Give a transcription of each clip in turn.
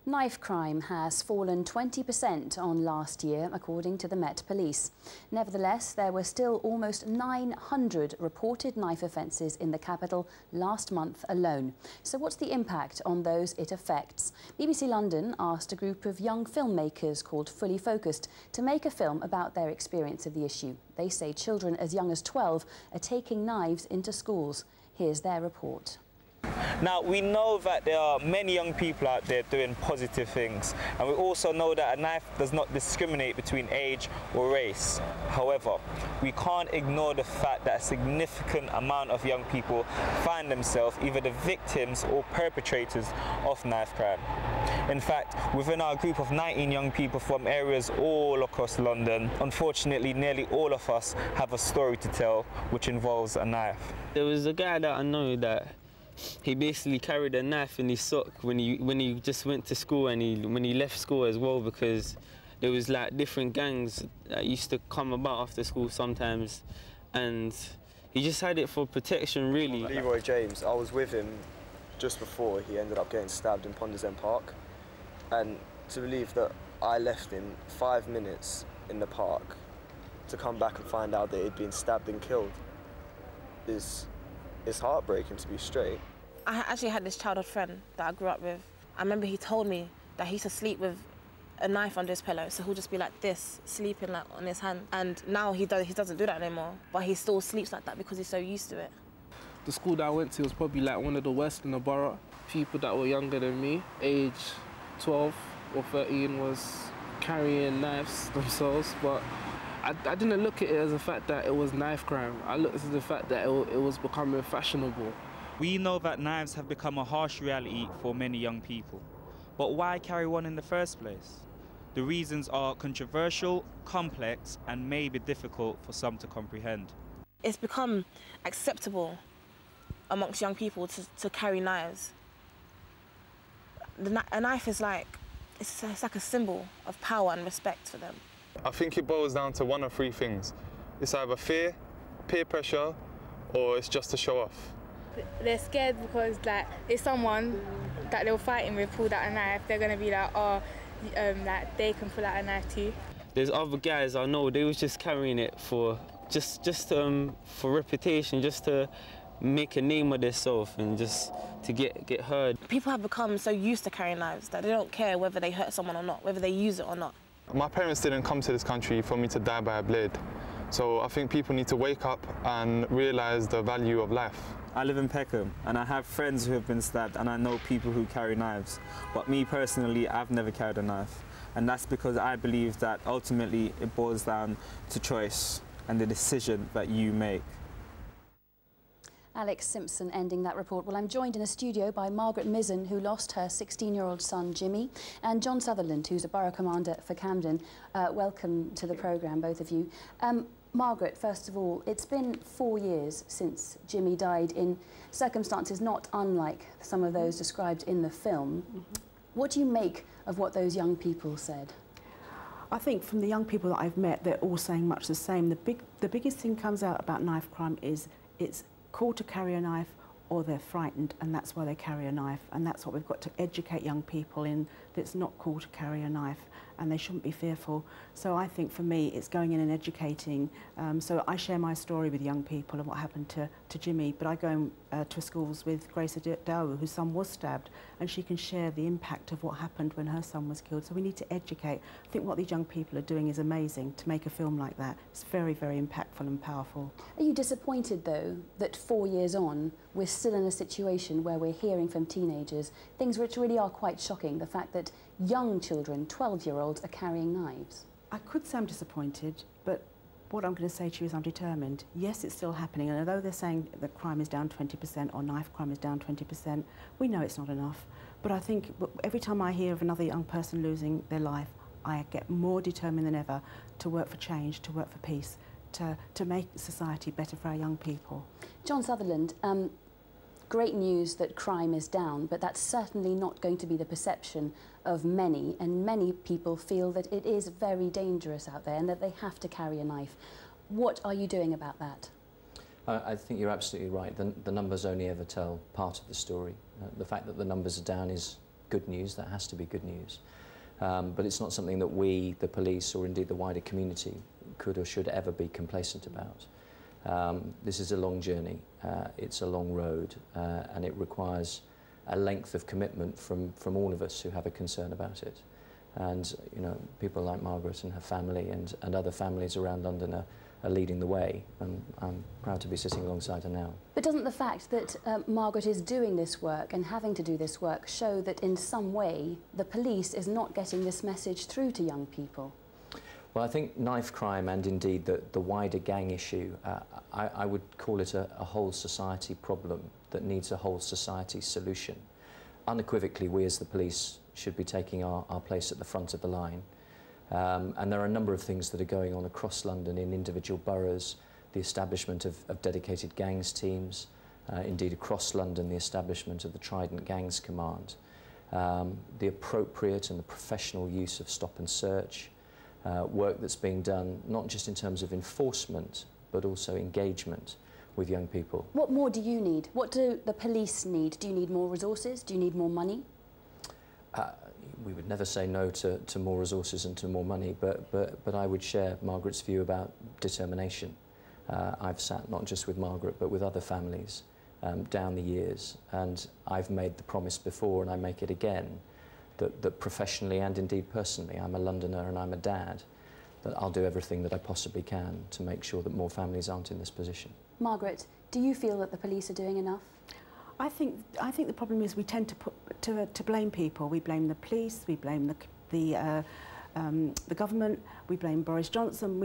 Knife crime has fallen 20% on last year, according to the Met Police. Nevertheless, there were still almost 900 reported knife offences in the capital last month alone. So what's the impact on those it affects? BBC London asked a group of young filmmakers called Fully Focused to make a film about their experience of the issue. They say children as young as 12 are taking knives into schools. Here's their report. Now, we know that there are many young people out there doing positive things, and we also know that a knife does not discriminate between age or race. However, we can't ignore the fact that a significant amount of young people find themselves either the victims or perpetrators of knife crime. In fact, within our group of 19 young people from areas all across London, unfortunately, nearly all of us have a story to tell which involves a knife. There was a guy that I know that he basically carried a knife in his sock when he just went to school, and when he left school as well, because there was like different gangs that used to come about after school sometimes, and he just had it for protection, really. Leroy James, I was with him just before he ended up getting stabbed in Ponders End Park, and to believe that I left him 5 minutes in the park to come back and find out that he'd been stabbed and killed it's heartbreaking, to be straight. I actually had this childhood friend that I grew up with. I remember he told me that he used to sleep with a knife under his pillow, so he'll just be like this, sleeping like on his hand. And now he doesn't do that anymore, but he still sleeps like that because he's so used to it. The school that I went to was probably like one of the worst in the borough. People that were younger than me, age 12 or 13, was carrying knives themselves, but I didn't look at it as the fact that it was knife crime. I looked at the fact that it was becoming fashionable. We know that knives have become a harsh reality for many young people. But why carry one in the first place? The reasons are controversial, complex, and may be difficult for some to comprehend. It's become acceptable amongst young people to carry knives. A knife is like, it's like a symbol of power and respect for them. I think it boils down to one of three things. It's either fear, peer pressure, or it's just to show off. They're scared because like if someone that they were fighting with pulled out a knife, they're gonna be like, oh, like they can pull out a knife too. There's other guys I know, they was just carrying it for for reputation, just to make a name of themselves and just to get heard. People have become so used to carrying knives that they don't care whether they hurt someone or not, whether they use it or not. My parents didn't come to this country for me to die by a blade. So I think people need to wake up and realise the value of life. I live in Peckham, and I have friends who have been stabbed, and I know people who carry knives. But me personally, I've never carried a knife. And that's because I believe that ultimately it boils down to choice and the decision that you make. Alex Simpson ending that report. Well, I'm joined in a studio by Margaret Mizzen, who lost her 16-year-old son, Jimmy, and John Sutherland, who's a borough commander for Camden. Welcome to the programme, both of you. Margaret, first of all, it's been 4 years since Jimmy died in circumstances not unlike some of those described in the film. What do you make of what those young people said? I think from the young people that I've met, they're all saying much the same. The biggest thing comes out about knife crime is it's cool to carry a knife, or they're frightened, and that's why they carry a knife. And that's what we've got to educate young people in, that it's not cool to carry a knife and they shouldn't be fearful. So I think for me it's going in and educating. So I share my story with young people of what happened to Jimmy, but I go to schools with Grace Adawu, whose son was stabbed, and she can share the impact of what happened when her son was killed. So we need to educate. I think what these young people are doing is amazing to make a film like that. It's very, very impactful and powerful. Are you disappointed, though, that 4 years on we're still in a situation where we're hearing from teenagers things which really are quite shocking, the fact that young children, 12-year-olds, are carrying knives? I could say I'm disappointed, but what I'm going to say to you is I'm determined. Yes, it's still happening, and although they're saying that crime is down 20% or knife crime is down 20%, we know it's not enough. But I think every time I hear of another young person losing their life, I get more determined than ever to work for change, to work for peace, to make society better for our young people. John Sutherland, great news that crime is down, but that's certainly not going to be the perception of many, and many people feel that it is very dangerous out there and that they have to carry a knife. What are you doing about that? I think you're absolutely right. The numbers only ever tell part of the story. The fact that the numbers are down is good news. That has to be good news. But it's not something that we, the police, or indeed the wider community, could or should ever be complacent about. This is a long journey, it's a long road, and it requires a length of commitment from all of us who have a concern about it. And you know, people like Margaret and her family and other families around London are leading the way, and I'm proud to be sitting alongside her now. But doesn't the fact that Margaret is doing this work and having to do this work show that in some way the police is not getting this message through to young people? Well, I think knife crime and indeed the wider gang issue, I would call it a whole society problem that needs a whole society solution. Unequivocally, we as the police should be taking our place at the front of the line. And there are a number of things that are going on across London in individual boroughs, the establishment of dedicated gangs teams, indeed across London the establishment of the Trident Gangs Command, the appropriate and the professional use of stop and search, work that's being done not just in terms of enforcement but also engagement with young people. What more do you need? What do the police need? Do you need more resources? Do you need more money? We would never say no to more resources and to more money, but I would share Margaret's view about determination. I've sat not just with Margaret but with other families down the years, and I've made the promise before and I make it again that professionally and indeed personally, I'm a Londoner and I'm a dad, that I'll do everything that I possibly can to make sure that more families aren't in this position. Margaret, do you feel that the police are doing enough? I think the problem is we tend to blame people. We blame the police, we blame the government, we blame Boris Johnson,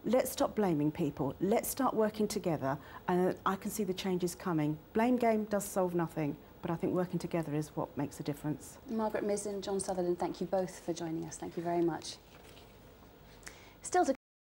let's stop blaming people, let's start working together, and I can see the changes coming. Blame game does solve nothing, but I think working together is what makes a difference. Margaret Mizzen, John Sutherland, thank you both for joining us. Thank you very much.